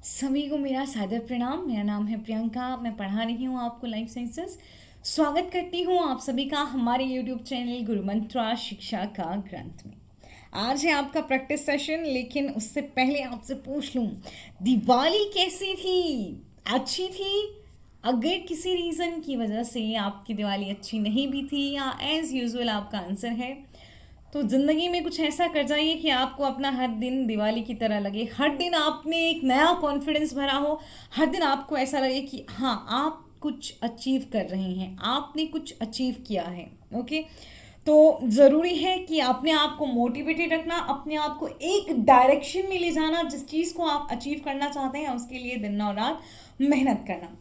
सभी को मेरा सादर प्रणाम। मेरा नाम है प्रियंका, मैं पढ़ा रही हूँ आपको लाइफ साइंसेस। स्वागत करती हूँ आप सभी का हमारे यूट्यूब चैनल गुरु मंत्रा शिक्षा का ग्रंथ में। आज है आपका प्रैक्टिस सेशन, लेकिन उससे पहले आपसे पूछ लूँ, दिवाली कैसी थी? अच्छी थी? अगर किसी रीज़न की वजह से आपकी दिवाली अच्छी नहीं भी थी या एज़ यूजुअल आपका आंसर है, तो ज़िंदगी में कुछ ऐसा कर जाइए कि आपको अपना हर दिन दिवाली की तरह लगे, हर दिन आपने एक नया कॉन्फिडेंस भरा हो, हर दिन आपको ऐसा लगे कि हाँ, आप कुछ अचीव कर रहे हैं, आपने कुछ अचीव किया है। ओके, तो ज़रूरी है कि अपने आप को मोटिवेटेड रखना, अपने आप को एक डायरेक्शन में ले जाना, जिस चीज़ को आप अचीव करना चाहते हैं उसके लिए दिन और रात मेहनत करना।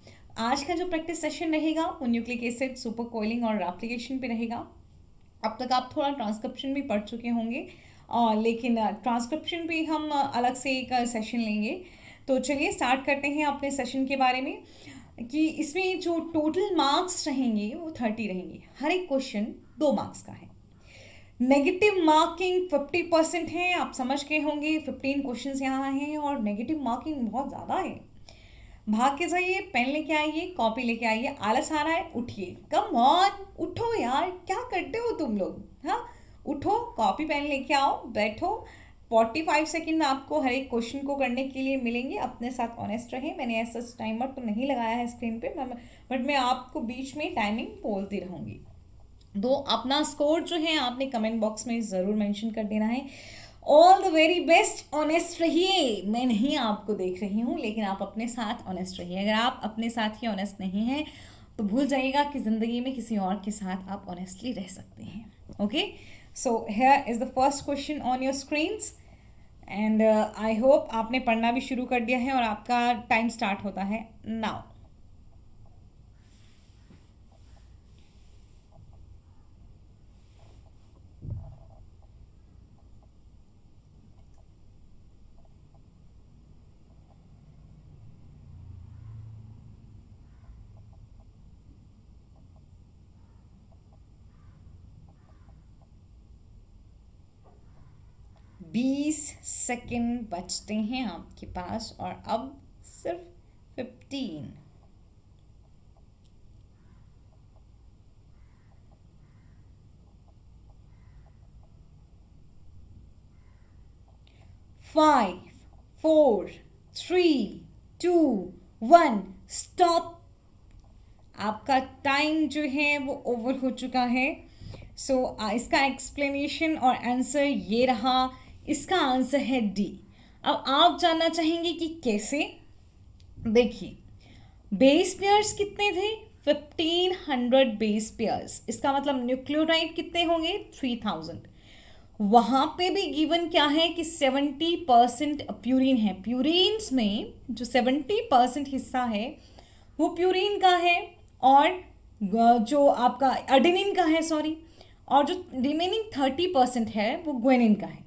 आज का जो प्रैक्टिस सेशन रहेगा वो न्यूक्लिक एसिड, सुपर कोइलिंग और एप्लीकेशन पे रहेगा। अब तक आप थोड़ा ट्रांसक्रिप्शन भी पढ़ चुके होंगे, लेकिन ट्रांसक्रिप्शन भी हम अलग से एक सेशन लेंगे। तो चलिए स्टार्ट करते हैं अपने सेशन के बारे में कि इसमें जो टोटल मार्क्स रहेंगे वो 30 रहेंगे। हर एक क्वेश्चन 2 मार्क्स का है। नेगेटिव मार्किंग 50% है, आप समझ गए होंगे। 15 क्वेश्चंस यहाँ हैं और नेगेटिव मार्किंग बहुत ज़्यादा है। भाग के जाइए, पेन लेके आइए, कॉपी लेके आइए। आलस आ रहा है, उठिए, कम ऑन, उठो यार, क्या करते हो तुम लोग? हाँ, उठो, कॉपी पेन लेके आओ, बैठो। 45 सेकेंड आपको हर एक क्वेश्चन को करने के लिए मिलेंगे। अपने साथ ऑनेस्ट रहें। मैंने ऐसा टाइमर तो नहीं लगाया है स्क्रीन पे, बट मैं आपको बीच में टाइमिंग बोलती रहूँगी। तो अपना स्कोर जो है आपने कमेंट बॉक्स में ज़रूर मेंशन कर देना है। All the very best. Honest रहिए। मैं नहीं आपको देख रही हूँ, लेकिन आप अपने साथ ऑनेस्ट रहिए। अगर आप अपने साथ ही ऑनेस्ट नहीं हैं तो भूल जाइएगा कि ज़िंदगी में किसी और के साथ आप ऑनेस्टली रह सकते हैं। Okay, so here is the first question on your screens and I hope आपने पढ़ना भी शुरू कर दिया है और आपका टाइम स्टार्ट होता है नाउ। बीस सेकेंड बचते हैं आपके पास और अब सिर्फ 15। 5, 4, 3, 2, 1 स्टॉप। आपका टाइम जो है वो ओवर हो चुका है। सो इसका एक्सप्लेनेशन और आंसर ये रहा। इसका आंसर है डी। अब आप जानना चाहेंगे कि कैसे। देखिए, बेस पेयर्स कितने थे? 1500 बेस पेयर्स। इसका मतलब न्यूक्लियोटाइड कितने होंगे? 3000। वहाँ पे भी गिवन क्या है कि 70% प्यूरिन है। प्यूरिन्स में जो 70% हिस्सा है वो प्यूरिन का है और जो आपका एडेनिन का है, सॉरी, और जो रिमेनिंग 30% है वो ग्वेनिन का है।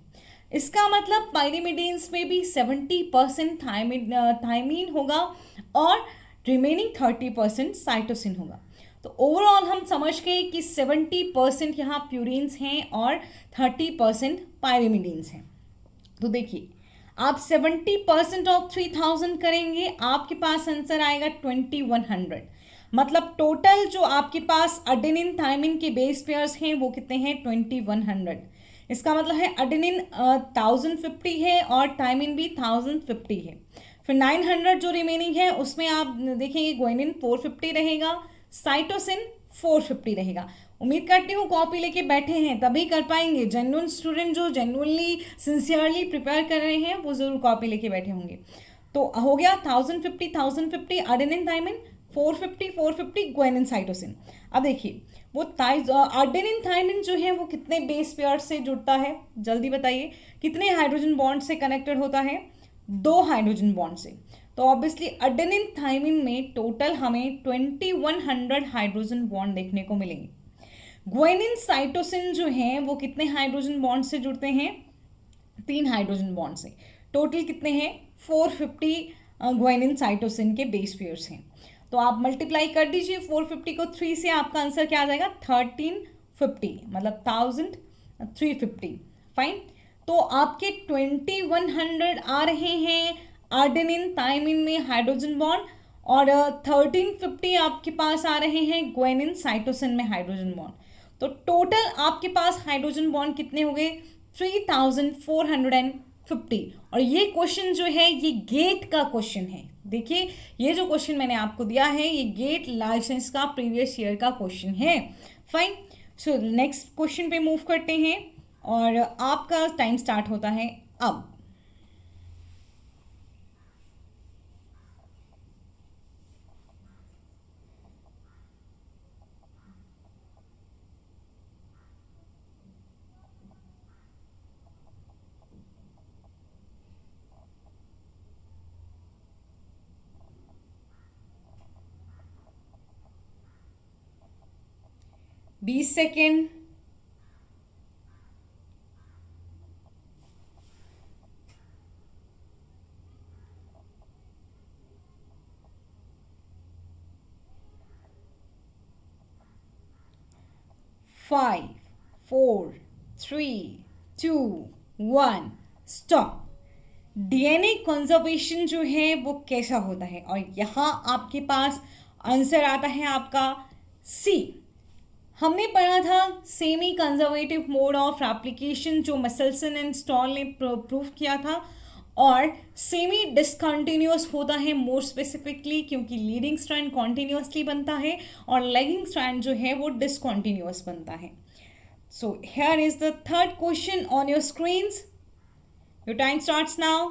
इसका मतलब पायरिमिडीन्स में भी 70% थायमीन होगा और रिमेनिंग 30% साइटोसिन होगा। तो ओवरऑल हम समझ गए कि 70% यहाँ प्यूरिन्स हैं और 30% पायरिमिडीन्स हैं। तो देखिए, आप 70% ऑफ 3000 करेंगे, आपके पास आंसर आएगा 2100। मतलब टोटल जो आपके पास एडेनिन थायमिन के बेस पेयर्स हैं वो कितने हैं? 2100। इसका मतलब है एडेनिन 1050 है और थायमिन भी 1050 है। फिर 900 जो रिमेनिंग है उसमें आप देखेंगे ग्वानिन 450 रहेगा, साइटोसिन 450 रहेगा। उम्मीद करती हूँ कॉपी लेके बैठे हैं तभी कर पाएंगे। जेन्युइन स्टूडेंट जो जेन्युइनली सिंसियरली प्रिपेयर कर रहे हैं वो ज़रूर कॉपी लेके बैठे होंगे। तो हो गया 1050 एडेनिन थायमिन, 450 ग्वानिन साइटोसिन। अब देखिए, वो एडेनिन थायमिन जो है वो कितने बेस पेयर से जुड़ता है? जल्दी बताइए, कितने हाइड्रोजन बॉन्ड से कनेक्टेड होता है? 2 हाइड्रोजन बॉन्ड से। तो ऑब्वियसली एडेनिन थायमिन में टोटल हमें 2100 हाइड्रोजन बॉन्ड देखने को मिलेंगे। ग्वानिन साइटोसिन जो हैं वो कितने हाइड्रोजन बॉन्ड से जुड़ते हैं? 3 हाइड्रोजन बॉन्ड से। टोटल कितने हैं? 450 ग्वानिन साइटोसिन के बेस पेयर्स हैं। तो आप मल्टीप्लाई कर दीजिए 450 को 3 से, आपका आंसर क्या आ जाएगा? 1350, मतलब 1350। फाइन। तो आपके 2100 आ रहे हैं आर्डेनिन थायमिन में हाइड्रोजन बॉन्ड, और 1350 आपके पास आ रहे हैं ग्वेनिन साइटोसिन में हाइड्रोजन बॉन्ड। तो टोटल आपके पास हाइड्रोजन बॉन्ड कितने हो गए? 3450। और ये क्वेश्चन जो है ये गेट का क्वेश्चन है। देखिए ये जो क्वेश्चन मैंने आपको दिया है ये गेट लाइसेंस का प्रीवियस ईयर का क्वेश्चन है। फाइन, सो नेक्स्ट क्वेश्चन पे मूव करते हैं और आपका टाइम स्टार्ट होता है अब। बीस second. Five, four, three, two, one, stop. DNA conservation जो है वो कैसा होता है, और यहाँ आपके पास आंसर आता है आपका सी। हमने पढ़ा था semi conservative mode of application जो मसेल्सन एंड स्टॉल ने प्रूव किया था, और सेमी डिसकंटिन्यूअस होता है मोर स्पेसिफिकली क्योंकि लीडिंग स्ट्रैंड कॉन्टिन्यूअसली बनता है और लैगिंग स्ट्रैंड जो है वो डिसकंटिन्यूअस बनता है। So here is the third question on your screens. Your time starts now.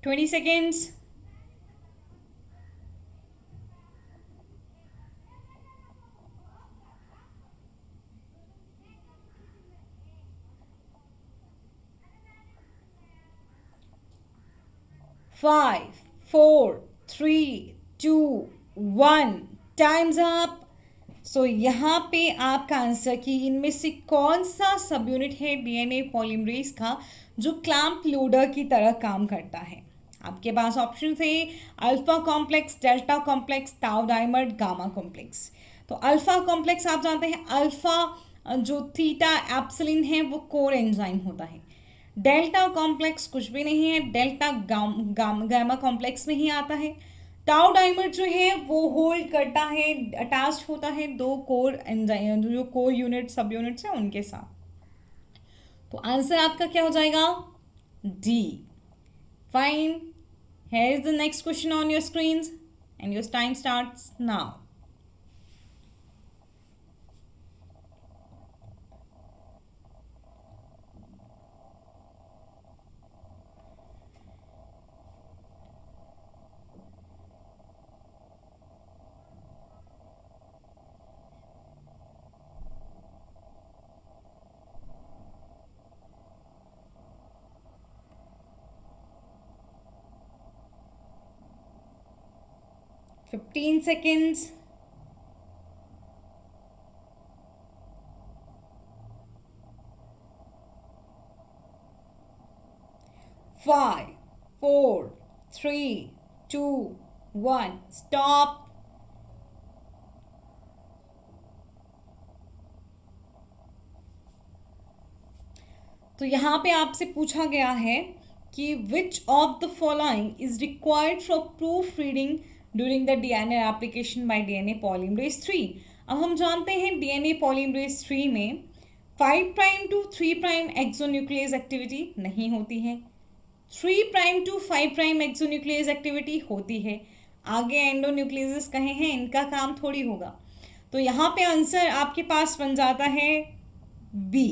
20 seconds. Five, four, three, two, one. Time's up. सो यहाँ पे आपका आंसर कि इनमें से कौन सा सब यूनिट है डीएनए पॉलीमरेज का जो क्लैंप लोडर की तरह काम करता है। आपके पास ऑप्शन थे अल्फा कॉम्प्लेक्स, डेल्टा कॉम्प्लेक्स, ताउ डाइमर, गामा कॉम्प्लेक्स। तो अल्फा कॉम्प्लेक्स आप जानते हैं अल्फा जो थीटा एप्सिलिन है वो कोर एंजाइम होता है। डेल्टा कॉम्प्लेक्स कुछ भी नहीं है, डेल्टा गामा कॉम्प्लेक्स में ही आता है। टाउ डाइमर जो है वो होल्ड करता है, अटैच्ड होता है दो कोर एंजाइम जो कोर यूनिट सब यूनिट्स हैं उनके साथ। तो आंसर आपका क्या हो जाएगा? D. Fine, here is the next question on your screens and your time starts now. 15 seconds. 5, 4, 3, 2, 1. Stop. तो यहाँ पे आपसे पूछा गया है कि which of the following is required for proof reading during the DNA application by DNA polymerase 3। अब हम जानते हैं डीएनए पॉलीमरेज 3 में 5 prime to 3 prime exonuclease activity नहीं होती है, 3 prime to 5 prime exonuclease activity होती है। आगे एंडोन्यूक्लियस कहे हैं इनका काम थोड़ी होगा। तो यहाँ पे आंसर आपके पास बन जाता है बी,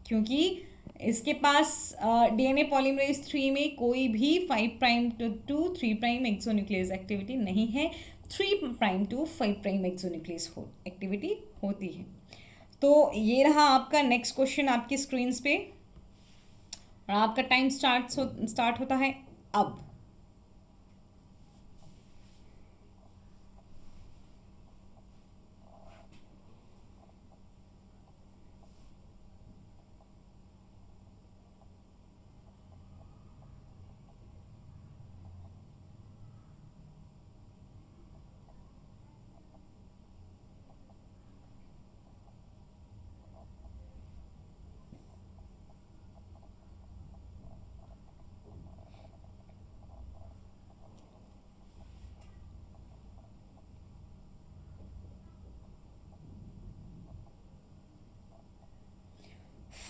क्योंकि इसके पास डीएनए पॉलीमरेज 3 में कोई भी 5 prime to 3 prime exonuclease activity नहीं है, 3 prime to 5 prime exonuclease activity होती है। तो ये रहा आपका नेक्स्ट क्वेश्चन आपकी स्क्रीन पे और आपका टाइम स्टार्ट होता है अब।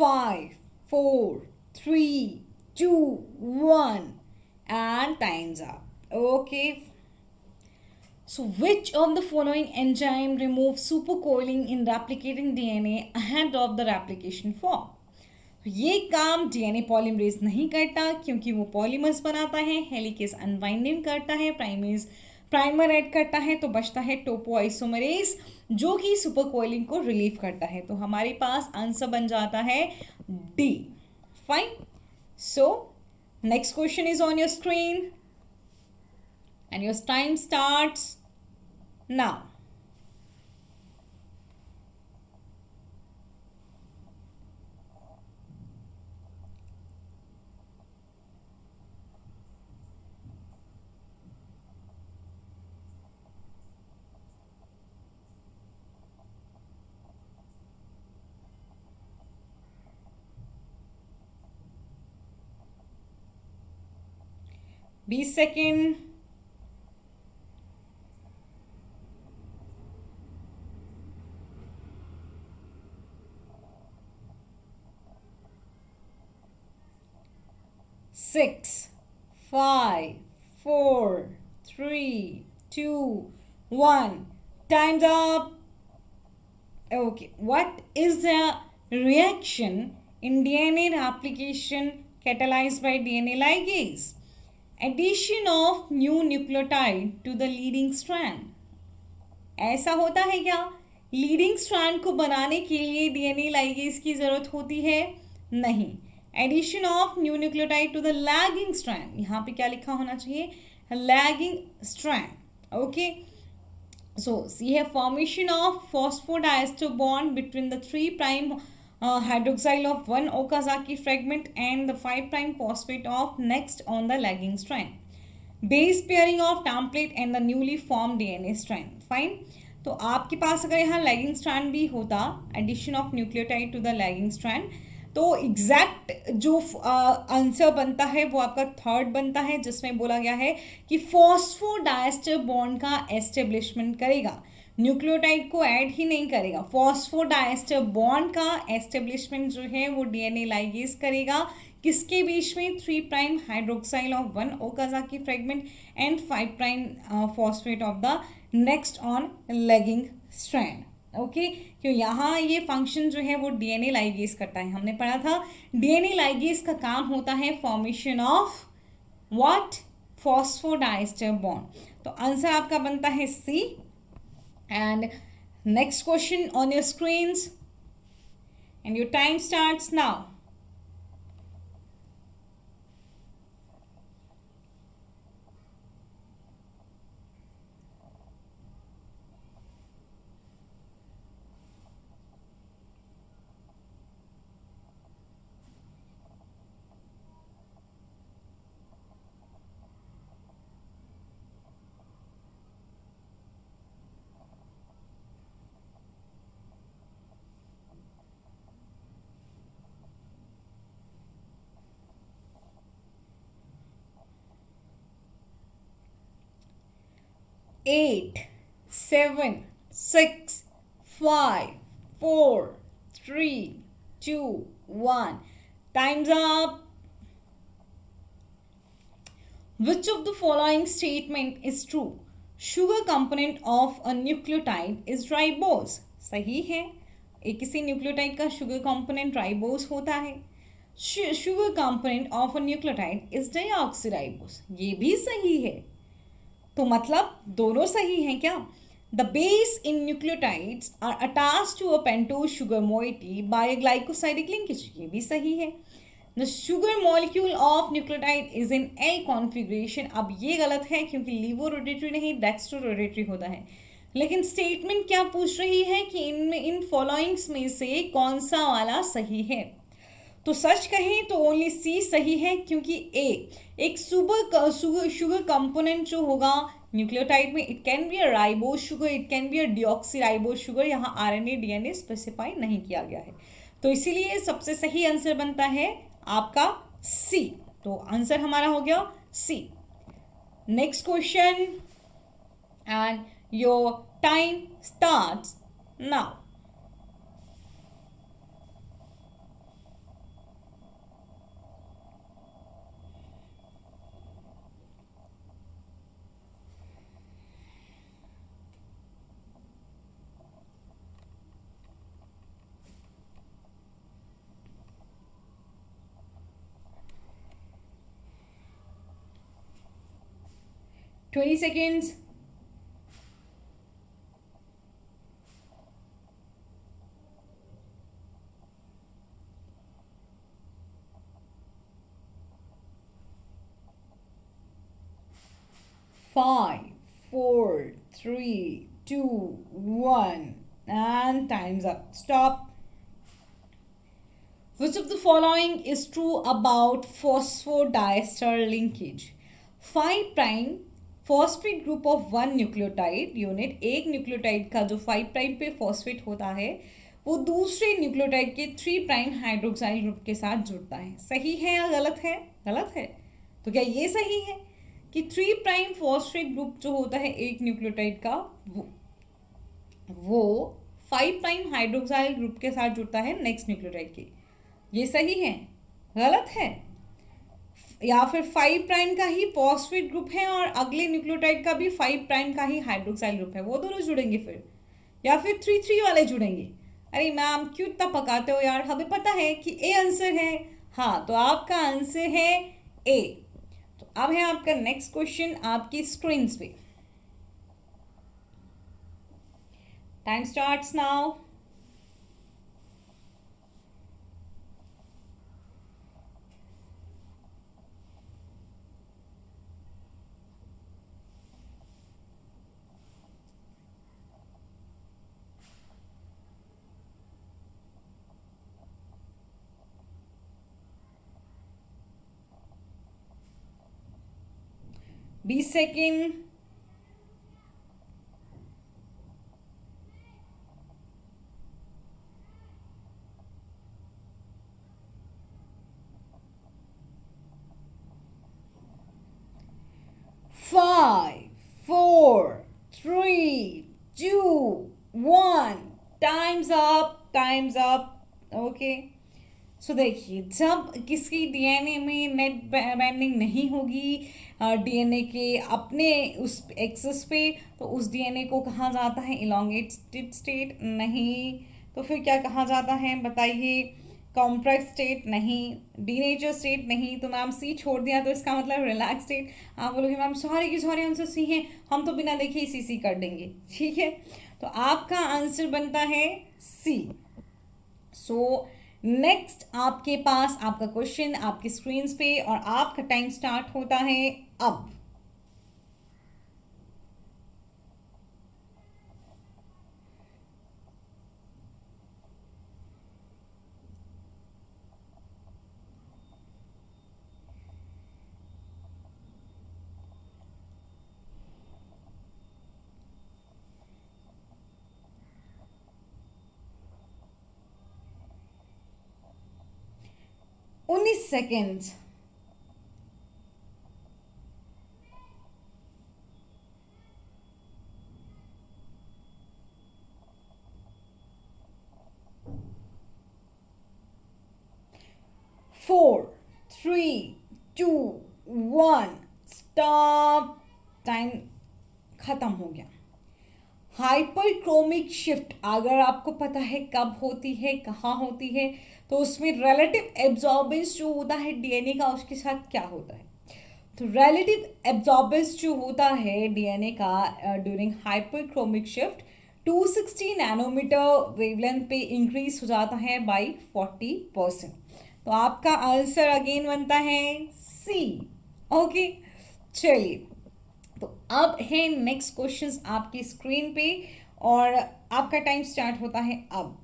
5, 4, 3, 2, 1, and time's up. Okay. So, which of the following enzyme removes supercoiling in replicating DNA ahead of the replication form? तो ये काम डीएनए पॉलीमरेज नहीं करता क्योंकि वो पॉलीमर्स बनाता है, हेलिकेज अनवाइंडिंग करता है, प्राइमेज प्राइमर ऐड करता है, तो बचता है टोपोआइसोमरेज जो कि सुपर कोइलिंग को रिलीव करता है. तो हमारे पास आंसर बन जाता है D. Fine. So next question is on your screen and your time starts now. Be second. Six, 5, 4, 3, 2, 1. Time's up. Okay, what is the reaction in DNA replication catalyzed by DNA ligase? Addition of new nucleotide to the leading strand. ऐसा होता है क्या? Leading strand को बनाने के लिए DNA ligase की जरूरत होती है? नहीं. Addition of new nucleotide to the lagging strand. यहाँ पे क्या लिखा होना चाहिए? Lagging strand. Okay. So see here, formation of phosphodiester bond between the 3' hydroxyl of one Okazaki fragment and the 5' phosphate of next on the lagging strand. Base pairing of template and the newly formed DNA strand. Fine. तो आपके पास अगर यहाँ lagging strand भी होता, addition of nucleotide to the lagging strand, तो exact जो answer बनता है वो आपका थर्ड बनता है, जिसमें बोला गया है कि फॉस्फोडाइस्टर बॉन्ड का एस्टेब्लिशमेंट करेगा, न्यूक्लियोटाइड को ऐड ही नहीं करेगा. फॉस्फोडाइस्टर बॉन्ड का एस्टेब्लिशमेंट जो है वो डीएनए लाइगेज करेगा. किसके बीच में? 3' hydroxyl of one Okazaki fragment and 5' phosphate of the next on lagging strand. Okay. क्यों? यहाँ ये फंक्शन जो है वो डीएनए लाइगेज करता है. हमने पढ़ा था डीएनए लाइगेज का काम होता है formation of what? Phosphodiester bond. तो आंसर आपका बनता है C. And next question on your screens and your time starts now. Eight, 7, 6, 5, 4, 3, 2, 1. Time's up. Which of the following statement is true? Sugar component of a nucleotide is ribose. सही है. एक किसी nucleotide का sugar component ribose होता है. Sugar component of a nucleotide is deoxyribose. ये भी सही है. तो मतलब दोनों सही हैं क्या? The base in nucleotides are attached to a pentose sugar moiety by glycosidic linkage. ये भी सही है. The sugar molecule of nucleotide is in L configuration. अब ये गलत है क्योंकि लीवो रोटेटरी नहीं डेक्स्ट्रो रोटेटरी होता है. लेकिन स्टेटमेंट क्या पूछ रही है कि इनमें इन फॉलोइंग्स में से कौन सा वाला सही है? तो सच कहें तो ओनली सी सही है क्योंकि ए एक शुगर कंपोनेंट जो होगा न्यूक्लियोटाइड में, it can be a ribose sugar, it can be a deoxyribose sugar. यहाँ आरएनए डीएनए स्पेसिफाई नहीं किया गया है. तो इसीलिए सबसे सही आंसर बनता है आपका सी. तो आंसर हमारा हो गया C. Next question and your time starts now. 20 seconds. Five, four, three, two, one, and time's up. Stop. Which of the following is true about phosphodiester linkage? 5 prime phosphate group of one nucleotide unit, एक nucleotide का जो 5 prime पे phosphate होता है वो दूसरे nucleotide के 3 prime hydroxyl group के साथ जुड़ता है. सही है या गलत है? गलत है. तो क्या ये सही है कि 3 प्राइम फॉस्फेट ग्रुप जो होता है एक न्यूक्लियोटाइड का वो 5 प्राइम हाइड्रोक्साइल ग्रुप के साथ जुड़ता है नेक्स्ट न्यूक्लियोटाइड के? ये सही है? गलत है? या फिर 5 प्राइम का ही फॉस्फेट ग्रुप है और अगले न्यूक्लियोटाइड का भी 5 प्राइम का ही हाइड्रोक्साइल ग्रुप है, वो दोनों जुड़ेंगे फिर? या फिर 3 3 वाले जुड़ेंगे? अरे मैम क्यों इतना पकाते हो यार, हमें पता है कि ए आंसर है. हाँ, तो आपका आंसर है ए. तो अब है आपका नेक्स्ट क्वेश्चन आपकी स्क्रीन पे. Time starts now. बी second. Five, four, three, two, one. Time's up. Time's up. Okay. सो देखिए, जब किसी डीएनए में नेट बाइंडिंग नहीं होगी डीएनए के अपने उस एक्सेस पे, तो उस डीएनए को कहा जाता है इलॉन्गेटेड स्टेट? नहीं. तो फिर क्या कहा जाता है बताइए? Complex state? नहीं. Denature state? नहीं. तो मैम सी छोड़ दिया, तो इसका मतलब रिलैक्स स्टेट. आप बोलोगे मैम सॉरी की सॉरी आंसर सी है, हम तो बिना देखे ही सी कर देंगे. ठीक है, तो आपका आंसर बनता है सी. सो नेक्स्ट आपके पास आपका क्वेश्चन आपकी स्क्रीन पे और आपका टाइम स्टार्ट होता है अब. उन्नीस second. Four, three, two, one. Stop. टाइम खत्म हो गया. हाइपरक्रोमिक शिफ्ट अगर आपको पता है कब होती है, कहाँ होती है, तो उसमें रिलेटिव एब्जॉर्बेंस जो होता है डीएनए का उसके साथ क्या होता है? तो रिलेटिव एब्जॉर्बेंस जो होता है डीएनए का during hyperchromic shift 260 nanometre wavelength पे इंक्रीज हो जाता है बाई 40%. तो आपका आंसर अगेन बनता है सी. ओके, चलिए, तो अब है नेक्स्ट क्वेश्चंस आपकी स्क्रीन पे और आपका टाइम स्टार्ट होता है अब.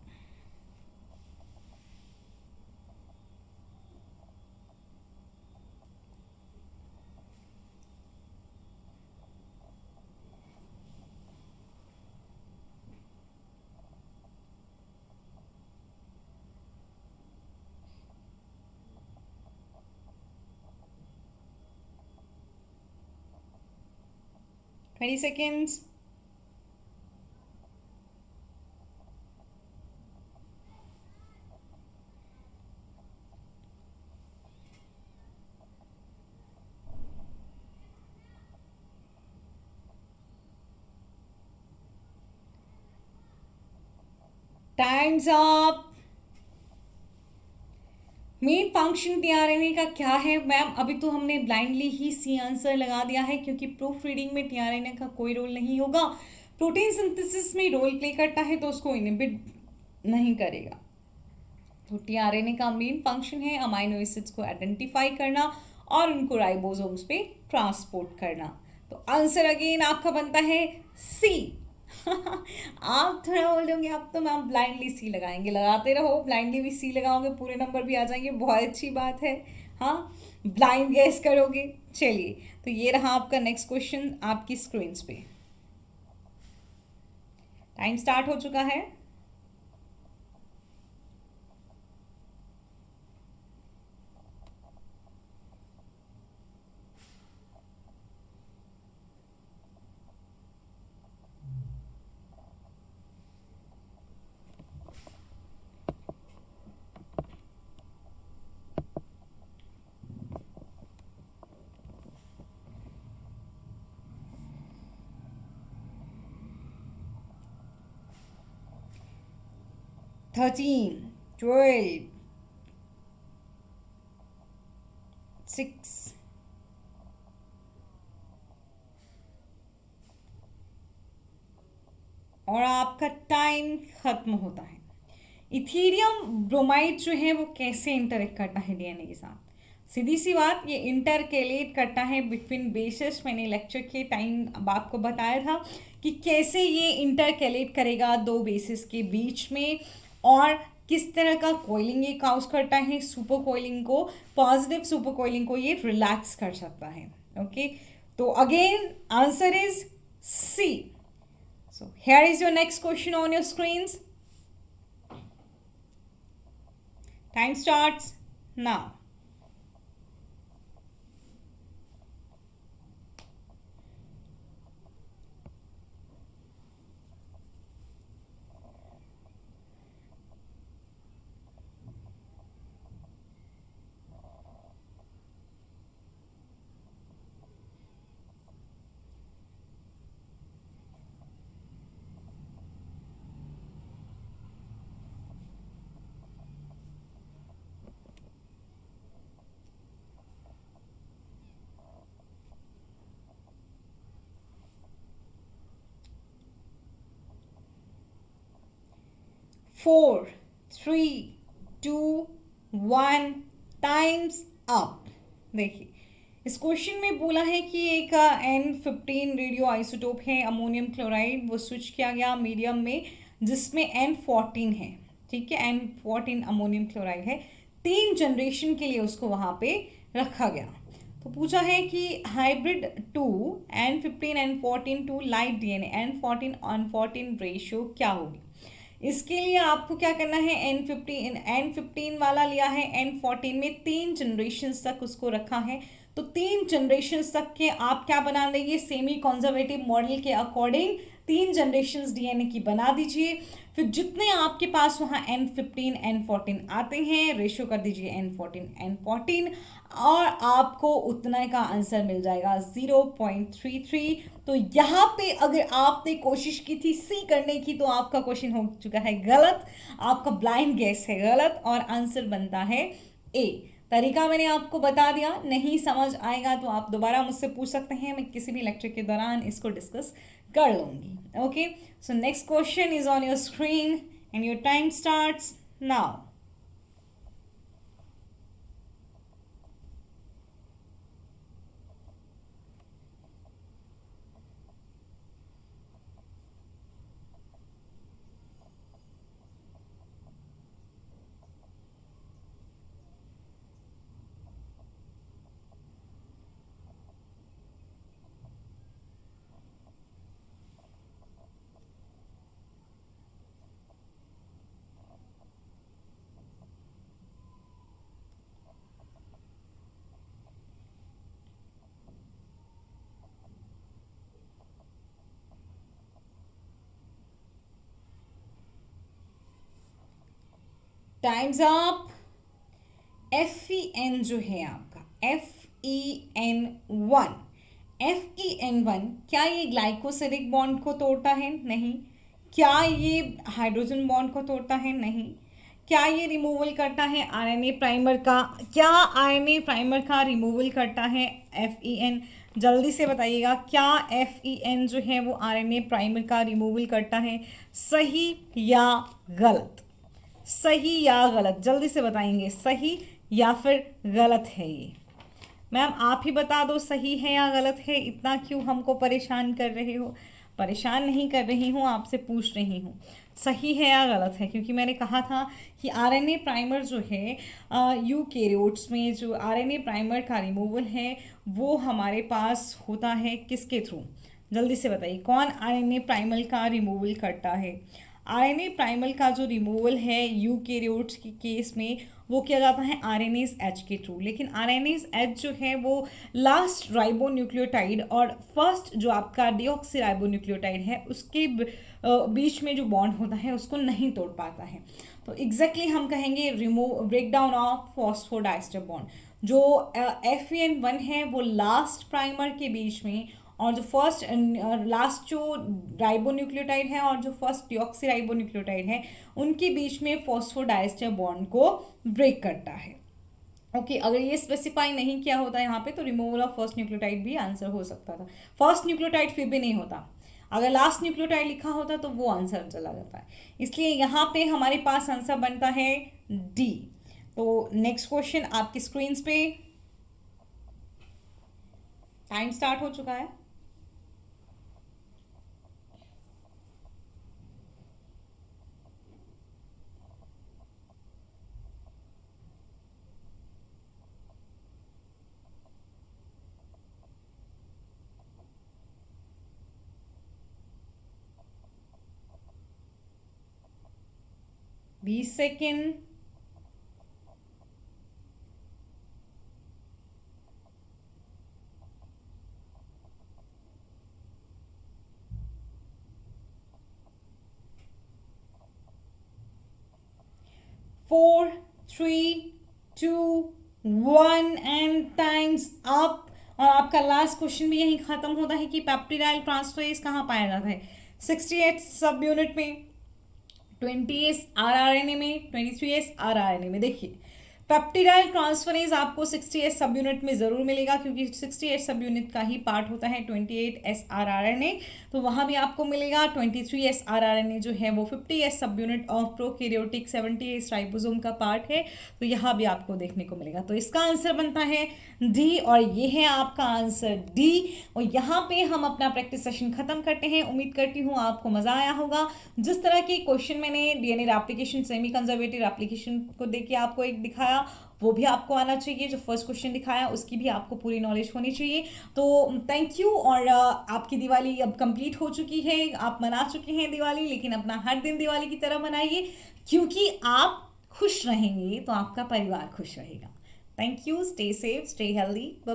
Twenty seconds. Time's up. Main function tRNA का क्या है मैम? अभी तो हमने ब्लाइंडली ही सी आंसर लगा दिया है, क्योंकि प्रूफ रीडिंग में टीआरएनए का कोई रोल नहीं होगा। प्रोटीन सिंथेसिस में रोल प्ले करता है तो उसको इनहिबिट नहीं करेगा। तो टीआरएनए का मेन फंक्शन है अमाइनो एसिड्स को आइडेंटिफाई करना और उनको राइबोसोम्स पे ट्रांसपोर्ट करना। तो आंसर अगेन आपका बनता है सी। आप थोड़ा बोल दोगे आप तो मैम ब्लाइंडली सी लगाएंगे, लगाते रहो, ब्लाइंडली भी सी लगाओगे पूरे नंबर भी आ जाएंगे, बहुत अच्छी बात है। हाँ, ब्लाइंड गैस करोगे। चलिए, तो ये रहा आपका नेक्स्ट क्वेश्चन आपकी स्क्रीन पे। टाइम स्टार्ट हो चुका है। थर्टीन, 12, 6, और आपका टाइम खत्म होता है। इथीरियम ब्रोमाइड जो है वो कैसे इंटरेक्ट करता है डीएनए के साथ? सीधी सी बात, ये इंटरकेलेट करता है बिटवीन बेसेस। मैंने लेक्चर के टाइम अब आपको बताया था कि कैसे ये इंटरकेलेट करेगा दो बेसिस के बीच में, और किस तरह का कोइलिंग ये काउज करता है। सुपर कोइलिंग को, पॉजिटिव सुपर कोइलिंग को ये रिलैक्स कर सकता है। ओके, तो again answer is C. So here is your next question on your screens. Time starts now. Four, three, two, one, time's up. देखिए, इस क्वेश्चन में बोला है कि एक N15 रेडियो आइसोटोप है अमोनियम क्लोराइड, वो स्विच किया गया मीडियम में जिसमें N14 है। ठीक है, N14 अमोनियम क्लोराइड है। 3 जनरेशन के लिए उसको वहाँ पे रखा गया। तो पूछा है कि hybrid 2 N15 N14 to light DNA N14 N14 ratio क्या होगी? इसके लिए आपको क्या करना है, N15 वाला लिया है, N14 में 3 जनरेशन्स तक उसको रखा है। तो 3 जनरेशन्स तक के आप क्या बना देंगे, सेमी कंजर्वेटिव मॉडल के अकॉर्डिंग 3 जनरेशन्स डीएनए की बना दीजिए। फिर जितने आपके पास वहाँ N15 N14 आते हैं रेशियो कर दीजिए N14 N14, और आपको उतना का आंसर मिल जाएगा 0.33। तो यहाँ पे अगर आपने कोशिश की थी सी करने की तो आपका क्वेश्चन हो चुका है गलत, आपका ब्लाइंड गेस है गलत, और आंसर बनता है ए। तरीका मैंने आपको बता दिया, नहीं समझ आएगा तो आप दोबारा मुझसे पूछ सकते हैं, मैं किसी भी लेक्चर के दौरान इसको डिस्कस कर लूँगी। Okay, so next question is on your screen and your time starts now. Times up. FEN जो है आपका FEN1, FEN1 क्या ये ग्लाइकोसिलिक बॉन्ड को तोड़ता है? नहीं। क्या ये हाइड्रोजन बॉन्ड को तोड़ता है? नहीं। क्या ये रिमूवल करता है आरएनए प्राइमर का? क्या आरएनए प्राइमर का रिमूवल करता है FEN? जल्दी से बताइएगा, क्या FEN जो है वो आरएनए प्राइमर का रिमूवल करता है? सही या गलत? सही या गलत? जल्दी से बताएंगे, सही या फिर गलत है ये? मैम आप ही बता दो सही है या गलत है, इतना क्यों हमको परेशान कर रहे हो? परेशान नहीं कर रही हूँ, आपसे पूछ रही हूँ सही है या गलत है, क्योंकि मैंने कहा था कि आरएनए प्राइमर जो है यूकेरियोट्स में जो आरएनए प्राइमर का रिमूवल है वो हमारे पास होता है किसके थ्रू? जल्दी से बताइए, कौन आरएनए प्राइमर का रिमूवल करता है? आरएनए प्राइमर का जो रिमूवल है यूकेरियोट्स के केस में वो किया जाता है आरएनएज एच के थ्रू, लेकिन आरएनएज एच जो है वो लास्ट राइबोन्यूक्लियोटाइड और फर्स्ट जो आपका डीऑक्सीराइबोन्यूक्लियोटाइड है उसके बीच में जो बॉन्ड होता है उसको नहीं तोड़ पाता है। तो एग्जैक्टली हम कहेंगे remove break down of phosphodiester bond. जो FEN1 है वो लास्ट प्राइमर के बीच में और जो फर्स्ट लास्ट जो राइबोन्यूक्लियोटाइड है और जो फर्स्ट डीऑक्सीराइबोन्यूक्लियोटाइड है उनके बीच में फॉस्फोडाइस्टर बॉन्ड को ब्रेक करता है। ओके अगर ये स्पेसिफाई नहीं किया होता यहाँ पे तो रिमूवल ऑफ फर्स्ट न्यूक्लियोटाइड भी आंसर हो सकता था। फर्स्ट न्यूक्लियोटाइड फिर भी नहीं होता, अगर लास्ट न्यूक्लियोटाइड लिखा होता तो वो आंसर चला जाता है, इसलिए यहाँ पे हमारे पास आंसर बनता है डी। तो नेक्स्ट क्वेश्चन आपकी स्क्रीन पे टाइम स्टार्ट हो चुका है। बीस second. Four, three, two, one and time's up. और आपका लास्ट क्वेश्चन भी यहीं खत्म होता है कि पेप्टिडाइल ट्रांसफरेज कहाँ पाया जाता है? 68 सब यूनिट में, 20S rRNA में, 23S rRNA में। देखिए पेप्टिडाइल ट्रांसफरेज आपको 60S सब यूनिट में ज़रूर मिलेगा क्योंकि 60S सब यूनिट का ही पार्ट होता है 28S rRNA, तो वहाँ भी आपको मिलेगा। 23S rRNA जो है वो 50S सब unit of prokaryotic 70S ribosome का पार्ट है, तो यहाँ भी आपको देखने को मिलेगा। तो इसका आंसर बनता है डी और ये है आपका आंसर डी। और यहाँ पे हम अपना प्रैक्टिस सेशन खत्म करते हैं। उम्मीद करती हूँ आपको मज़ा आया होगा। जिस तरह के क्वेश्चन मैंने DNA application semi conservative application को देख के आपको एक दिखाया वो भी आपको आना चाहिए, जो फर्स्ट क्वेश्चन दिखाया उसकी भी आपको पूरी नॉलेज होनी चाहिए। तो थैंक यू। और आपकी दिवाली अब कंप्लीट हो चुकी है, आप मना चुके हैं दिवाली, लेकिन अपना हर दिन दिवाली की तरह मनाइए क्योंकि आप खुश रहेंगे तो आपका परिवार खुश रहेगा। Thank you, stay safe, stay healthy.